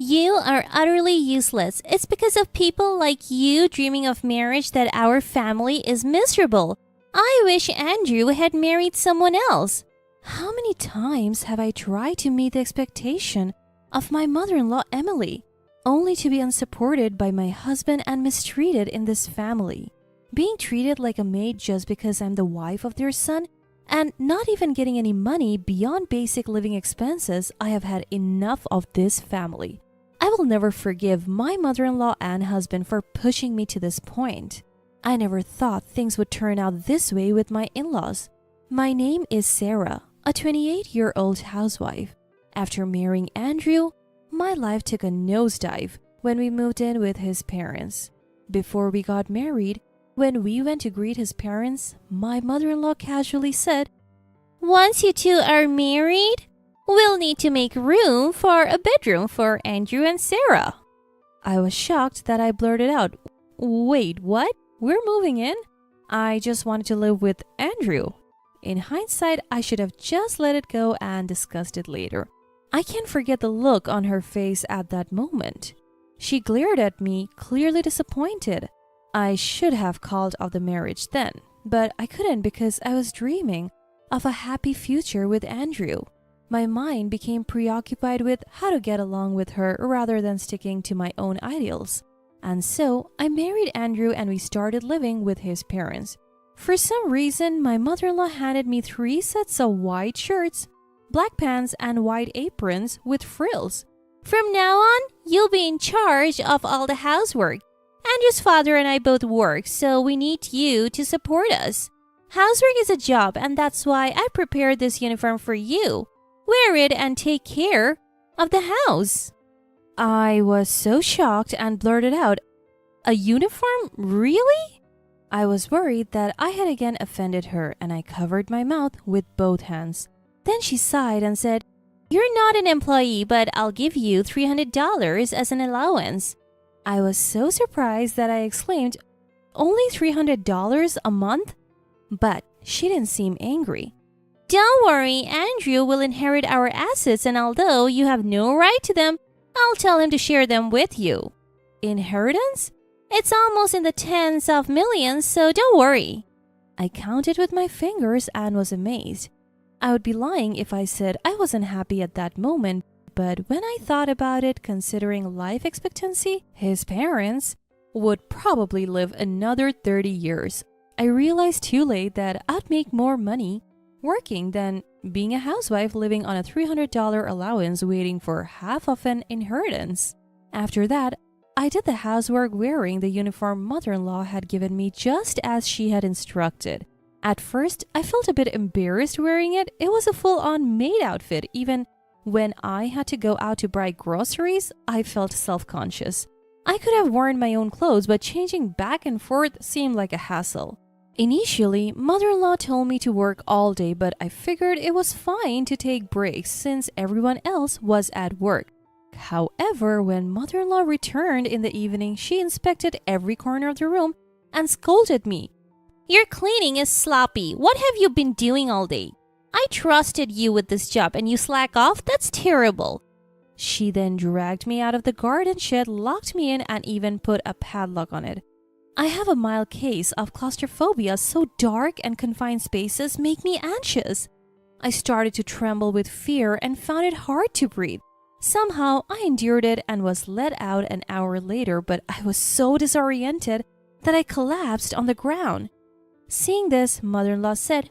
You are utterly useless. It's because of people like you dreaming of marriage that our family is miserable. I wish Andrew had married someone else. How many times have I tried to meet the expectation of my mother-in-law Emily, only to be unsupported by my husband and mistreated in this family? Being treated like a maid just because I'm the wife of their son and not even getting any money beyond basic living expenses. I have had enough of this family. I will never forgive my mother-in-law and husband for pushing me to this point. I never thought things would turn out this way with my in-laws. My name is Sarah, a 28-year-old housewife. After marrying Andrew, my life took a nosedive when we moved in with his parents. Before we got married, when we went to greet his parents, my mother-in-law casually said, "Once you two are married, we'll need to make room for a bedroom for Andrew and Sarah." I was shocked that I blurted out, "Wait, what? We're moving in? I just wanted to live with Andrew." In hindsight, I should have just let it go and discussed it later. I can't forget the look on her face at that moment. She glared at me, clearly disappointed. I should have called off the marriage then, but I couldn't because I was dreaming of a happy future with Andrew. My mind became preoccupied with how to get along with her rather than sticking to my own ideals. And so I married Andrew and we started living with his parents. For some reason, my mother-in-law handed me 3 sets of white shirts, black pants, and white aprons with frills. "From now on, you'll be in charge of all the housework. Andrew's father and I both work, so we need you to support us. Housework is a job, and that's why I prepared this uniform for you. Wear it and take care of the house." I was so shocked and blurted out, "A uniform? Really?" I was worried that I had again offended her, and I covered my mouth with both hands. Then she sighed and said, "You're not an employee, but I'll give you $300 as an allowance." I was so surprised that I exclaimed, "Only $300 a month?" But she didn't seem angry. "Don't worry, Andrew will inherit our assets, and although you have no right to them, I'll tell him to share them with you." "Inheritance? It's almost in the tens of millions, so don't worry." I counted with my fingers and was amazed. I would be lying if I said I wasn't happy at that moment, but when I thought about it, considering life expectancy, his parents would probably live another 30 years. I realized too late that I'd make more money working than being a housewife living on a $300 allowance waiting for half of an inheritance. After that, I did the housework wearing the uniform mother-in-law had given me just as she had instructed. At first, I felt a bit embarrassed wearing it. It was a full-on maid outfit. Even when I had to go out to buy groceries, I felt self-conscious. I could have worn my own clothes, but changing back and forth seemed like a hassle. Initially, mother-in-law told me to work all day, but I figured it was fine to take breaks since everyone else was at work. However, when mother-in-law returned in the evening, she inspected every corner of the room and scolded me. "Your cleaning is sloppy. What have you been doing all day? I trusted you with this job and you slack off? That's terrible." She then dragged me out of the garden shed, locked me in, and even put a padlock on it. I have a mild case of claustrophobia, so dark and confined spaces make me anxious. I started to tremble with fear and found it hard to breathe. Somehow, I endured it and was let out an hour later, but I was so disoriented that I collapsed on the ground. Seeing this, mother-in-law said,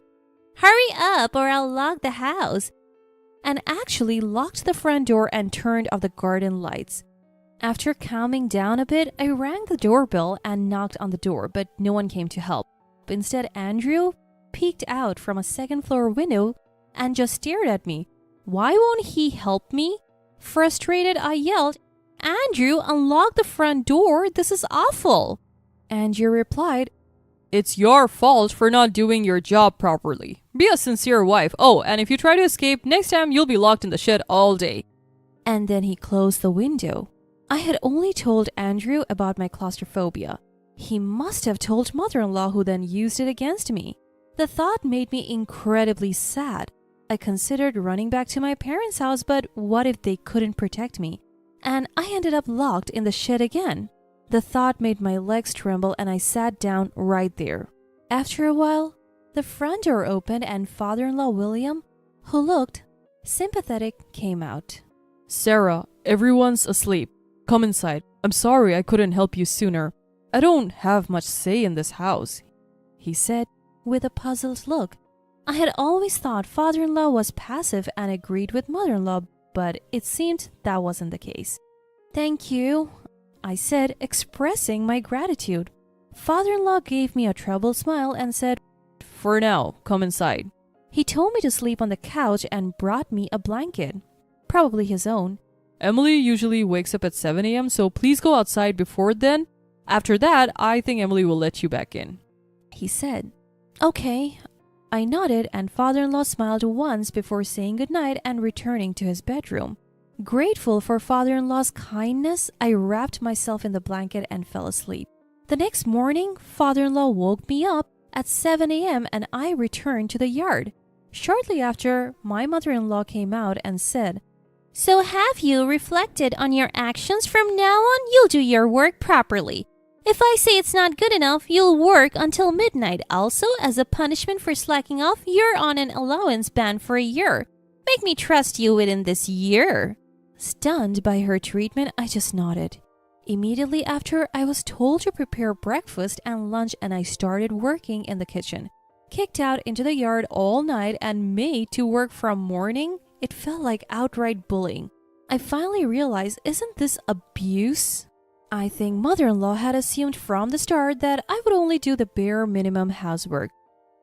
"Hurry up or I'll lock the house," and actually locked the front door and turned off the garden lights. After calming down a bit, I rang the doorbell and knocked on the door, but no one came to help. Instead, Andrew peeked out from a second-floor window and just stared at me. Why won't he help me? Frustrated, I yelled, "Andrew, unlock the front door. This is awful." Andrew replied, "It's your fault for not doing your job properly. Be a sincere wife. Oh, and if you try to escape, next time you'll be locked in the shed all day." And then he closed the window. I had only told Andrew about my claustrophobia. He must have told mother-in-law, who then used it against me. The thought made me incredibly sad. I considered running back to my parents' house, but what if they couldn't protect me? and I ended up locked in the shed again. The thought made my legs tremble and I sat down right there. After a while, the front door opened and father-in-law William, who looked sympathetic, came out. Sarah, everyone's asleep. Come inside. I'm sorry I couldn't help you sooner. I don't have much say in this house, he said with a puzzled look. I had always thought father-in-law was passive and agreed with mother-in-law, but it seemed that wasn't the case. Thank you, I said, expressing my gratitude. Father-in-law gave me a troubled smile and said, For now, come inside. He told me to sleep on the couch and brought me a blanket, probably his own. Emily usually wakes up at 7 a.m., so please go outside before then. After that, I think Emily will let you back in, he said. Okay. I nodded and father-in-law smiled once before saying goodnight and returning to his bedroom. Grateful for father-in-law's kindness, I wrapped myself in the blanket and fell asleep. The next morning, father-in-law woke me up at 7 a.m. and I returned to the yard. Shortly after, my mother-in-law came out and said, So have you reflected on your actions? From now on, you'll do your work properly. If I say it's not good enough, you'll work until midnight. Also, as a punishment for slacking off, you're on an allowance ban for a year. Make me trust you within this year. Stunned by her treatment, I just nodded. Immediately after, I was told to prepare breakfast and lunch and I started working in the kitchen. Kicked out into the yard all night and made to work from morning, it felt like outright bullying. I finally realized, isn't this abuse? I think mother-in-law had assumed from the start that I would only do the bare minimum housework,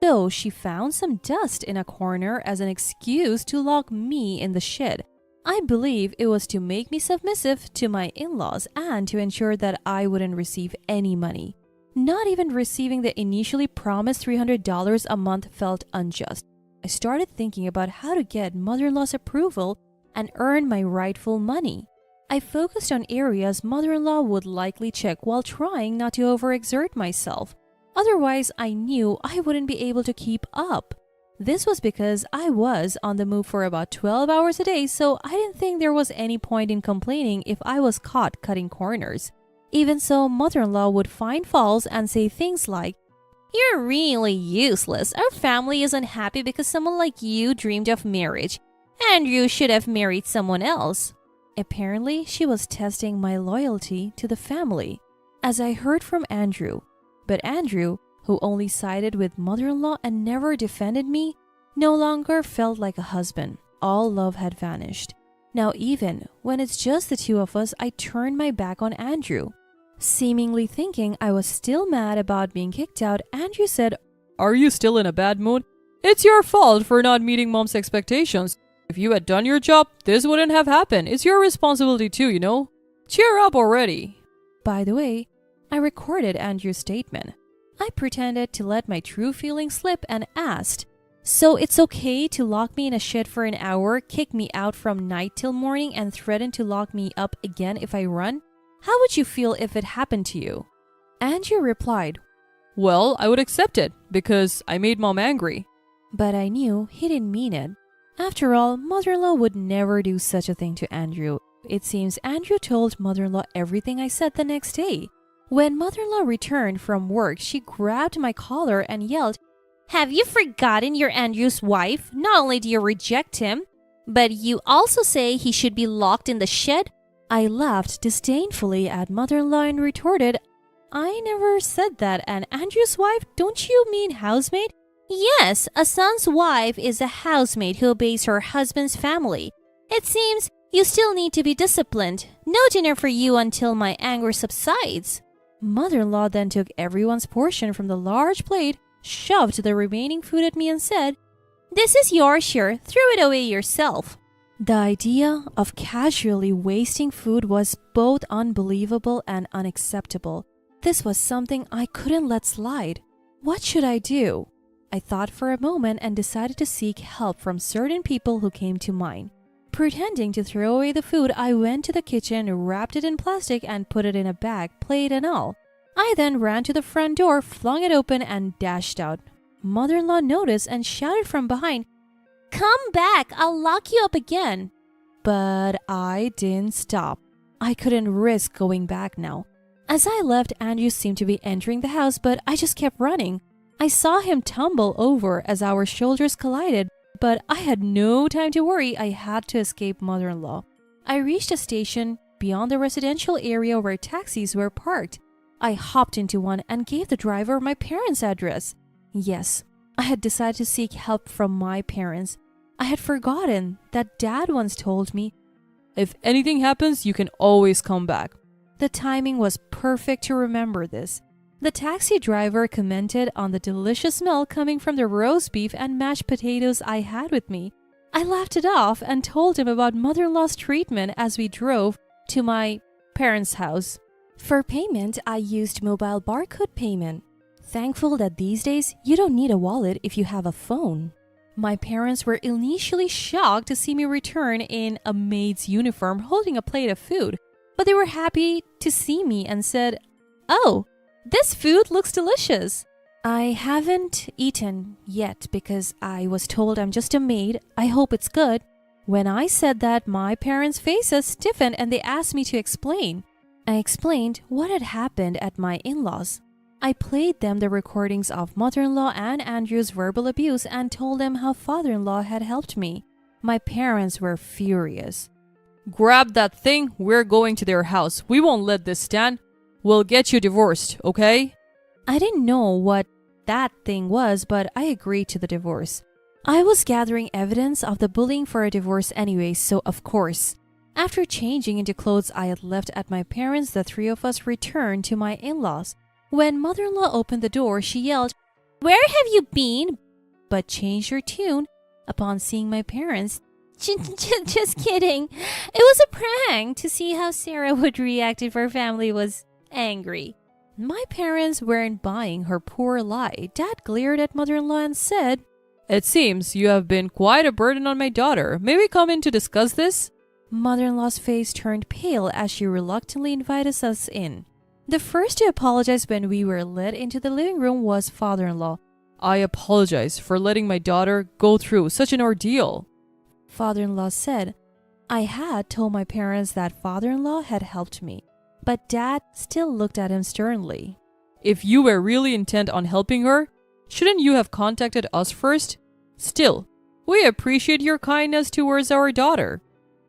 though she found some dust in a corner as an excuse to lock me in the shed. I believe it was to make me submissive to my in-laws and to ensure that I wouldn't receive any money. Not even receiving the initially promised $300 a month felt unjust. I started thinking about how to get mother-in-law's approval and earn my rightful money. I focused on areas mother-in-law would likely check while trying not to overexert myself. Otherwise, I knew I wouldn't be able to keep up. This was because I was on the move for about 12 hours a day, so I didn't think there was any point in complaining if I was caught cutting corners. Even so, mother-in-law would find faults and say things like, You're really useless. Our family is unhappy because someone like you dreamed of marriage. Andrew should have married someone else. Apparently, she was testing my loyalty to the family, as I heard from Andrew. But Andrew, who only sided with mother-in-law and never defended me, no longer felt like a husband. All love had vanished. Now even when it's just the two of us, I turned my back on Andrew. Seemingly thinking I was still mad about being kicked out, Andrew said, Are you still in a bad mood? It's your fault for not meeting mom's expectations. If you had done your job, this wouldn't have happened. It's your responsibility too, you know? Cheer up already. By the way, I recorded Andrew's statement. I pretended to let my true feelings slip and asked, So it's okay to lock me in a shed for an hour, kick me out from night till morning, and threaten to lock me up again if I run? How would you feel if it happened to you? Andrew replied, Well, I would accept it because I made mom angry. But I knew he didn't mean it. After all, mother-in-law would never do such a thing to Andrew. It seems Andrew told mother-in-law everything I said the next day. When mother-in-law returned from work, she grabbed my collar and yelled, Have you forgotten you're Andrew's wife? Not only do you reject him, but you also say he should be locked in the shed? I laughed disdainfully at mother-in-law and retorted, I never said that. And Andrew's wife, don't you mean housemaid? Yes, a son's wife is a housemaid who obeys her husband's family. It seems you still need to be disciplined. No dinner for you until my anger subsides. Mother-in-law then took everyone's portion from the large plate, shoved the remaining food at me and said, This is your share. Throw it away yourself. The idea of casually wasting food was both unbelievable and unacceptable. This was something I couldn't let slide. What should I do? I thought for a moment and decided to seek help from certain people who came to mind. Pretending to throw away the food, I went to the kitchen, wrapped it in plastic, and put it in a bag, plate and all. I then ran to the front door, flung it open, and dashed out. Mother-in-law noticed and shouted from behind, Come back, I'll lock you up again. But I didn't stop. I couldn't risk going back now. As I left, Andrew seemed to be entering the house, but I just kept running. I saw him tumble over as our shoulders collided, but I had no time to worry. I had to escape mother-in-law. I reached a station beyond the residential area where taxis were parked. I hopped into one and gave the driver my parents' address. Yes, I had decided to seek help from my parents. I had forgotten that Dad once told me, "If anything happens, you can always come back." the timing was perfect to remember this. The taxi driver commented on the delicious smell coming from the roast beef and mashed potatoes I had with me. I laughed it off and told him about mother-in-law's treatment as we drove to my parents' house. For payment, I used mobile barcode payment. Thankful that these days you don't need a wallet if you have a phone. My parents were initially shocked to see me return in a maid's uniform holding a plate of food, but they were happy to see me and said, "Oh, this food looks delicious." I haven't eaten yet because I was told I'm just a maid. I hope it's good. When I said that, my parents' faces stiffened and they asked me to explain. I explained what had happened at my in-laws. I played them the recordings of mother-in-law and Andrew's verbal abuse and told them how father-in-law had helped me. My parents were furious. "Grab that thing, we're going to their house. We won't let this stand. We'll get you divorced, okay?" I didn't know what that thing was, but I agreed to the divorce. I was gathering evidence of the bullying for a divorce anyway, so of course. After changing into clothes I had left at my parents', the three of us returned to my in-laws. When mother-in-law opened the door, she yelled, "Where have you been?" but changed her tune upon seeing my parents. Just kidding. It was a prank to see how Sarah would react if her family was angry. My parents weren't buying her poor lie. Dad glared at mother-in-law and said, "It seems you have been quite a burden on my daughter. May we come in to discuss this?" Mother-in-law's face turned pale as she reluctantly invited us in. The first to apologize when we were led into the living room was father-in-law. "I apologize for letting my daughter go through such an ordeal," father-in-law said. I had told my parents that father-in-law had helped me, but Dad still looked at him sternly. "If you were really intent on helping her, shouldn't you have contacted us first? Still, we appreciate your kindness towards our daughter."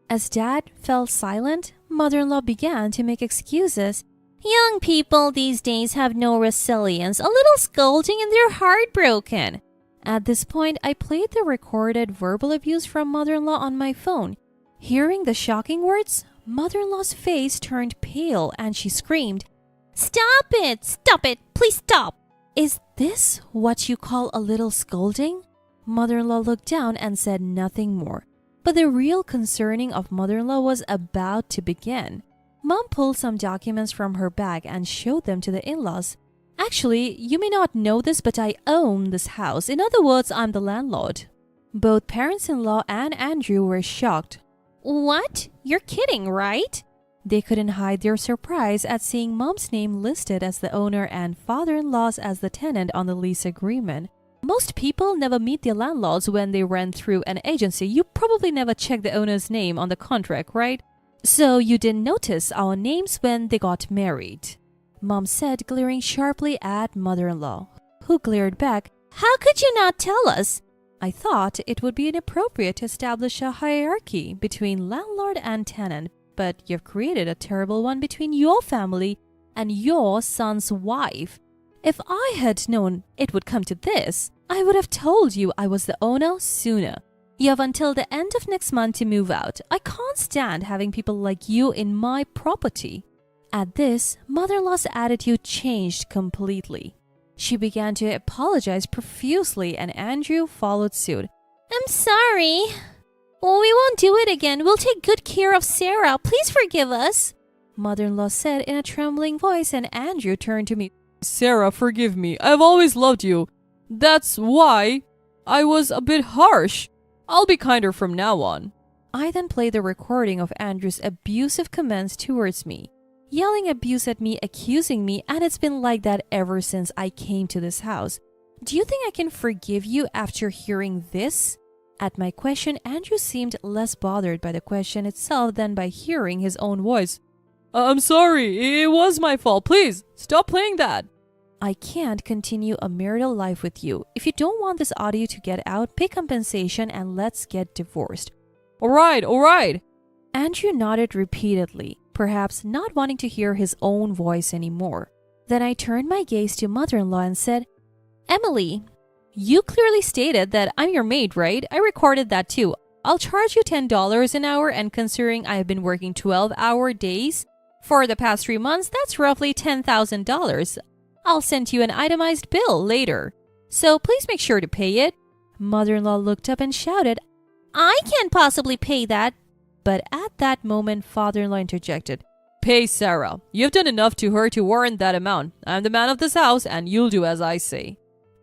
As Dad fell silent, mother-in-law began to make excuses. "Young people these days have no resilience. A little scolding and they're heartbroken." At this point, I played the recorded verbal abuse from mother-in-law on my phone. Hearing the shocking words, mother-in-law's face turned pale and she screamed, "Stop it! Stop it! Please stop!" "Is this what you call a little scolding?" Mother-in-law looked down and said nothing more. But the real concerning of mother-in-law was about to begin. Mom pulled some documents from her bag and showed them to the in-laws. "Actually, you may not know this, but I own this house. In other words, I'm the landlord." Both parents-in-law and Andrew were shocked. "What? You're kidding, right?" They couldn't hide their surprise at seeing Mom's name listed as the owner and father-in-law's as the tenant on the lease agreement. Most people never meet their landlords when they rent through an agency. You probably never check the owner's name on the contract, right? So you didn't notice our names when they got married, Mom said, glaring sharply at mother-in-law, who glared back, "How could you not tell us?" I thought it would be inappropriate to establish a hierarchy between landlord and tenant, but you've created a terrible one between your family and your son's wife. If I had known it would come to this, I would have told you I was the owner sooner. You have until the end of next month to move out. I can't stand having people like you in my property. At this, mother-in-law's attitude changed completely. She began to apologize profusely and Andrew followed suit. "I'm sorry. Well, we won't do it again. We'll take good care of Sarah. Please forgive us," mother-in-law said in a trembling voice, and Andrew turned to me. "Sarah, forgive me. I've always loved you. That's why I was a bit harsh. I'll be kinder from now on." I then played the recording of Andrew's abusive comments towards me, yelling abuse at me, accusing me, and it's been like that ever since I came to this house. "Do you think I can forgive you after hearing this?" At my question, Andrew seemed less bothered by the question itself than by hearing his own voice. I'm sorry, it was my fault. Please, stop playing that. I can't continue a marital life with you. If you don't want this audio to get out, pay compensation and let's get divorced. Alright. Andrew nodded repeatedly, perhaps not wanting to hear his own voice anymore. Then I turned my gaze to mother-in-law and said, Emily, you clearly stated that I'm your maid, right? I recorded that too. I'll charge you $10 an hour, and considering I've been working 12-hour days for the past 3 months, that's roughly $10,000. I'll send you an itemized bill later. So please make sure to pay it. Mother-in-law looked up and shouted, I can't possibly pay that. But at that moment, father-in-law interjected, Pay Sarah. You've done enough to her to warrant that amount. I'm the man of this house and you'll do as I say.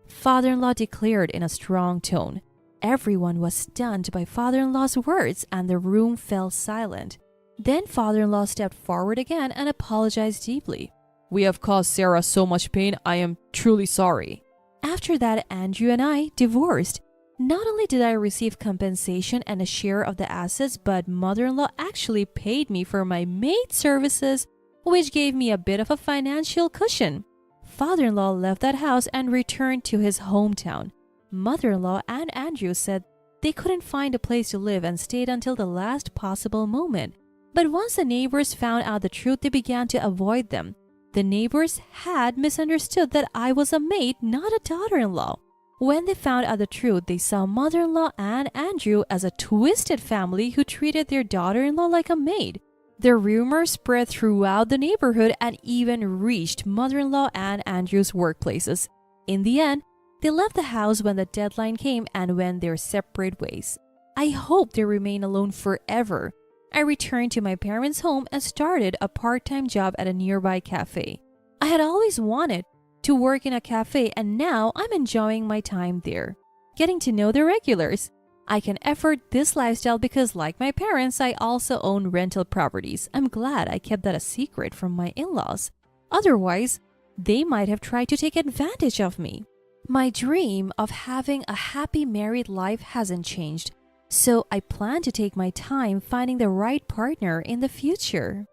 Father-in-law declared in a strong tone. Everyone was stunned by father-in-law's words and the room fell silent. Then father-in-law stepped forward again and apologized deeply. We have caused Sarah so much pain. I am truly sorry. After that, Andrew and I divorced. Not only did I receive compensation and a share of the assets, but mother-in-law actually paid me for my maid services, which gave me a bit of a financial cushion. Father-in-law left that house and returned to his hometown. Mother-in-law and Andrew said they couldn't find a place to live and stayed until the last possible moment. But once the neighbors found out the truth, they began to avoid them. The neighbors had misunderstood that I was a maid, not a daughter-in-law. When they found out the truth, they saw mother-in-law and Andrew as a twisted family who treated their daughter-in-law like a maid. The rumor spread throughout the neighborhood and even reached mother-in-law and Andrew's workplaces. In the end, they left the house when the deadline came and went their separate ways. I hope they remain alone forever. I returned to my parents' home and started a part-time job at a nearby cafe. I had always wanted to work in a cafe and now I'm enjoying my time there, getting to know the regulars. I can afford this lifestyle because, like my parents, I also own rental properties. I'm glad I kept that a secret from my in-laws. Otherwise, they might have tried to take advantage of me. My dream of having a happy married life hasn't changed, so I plan to take my time finding the right partner in the future.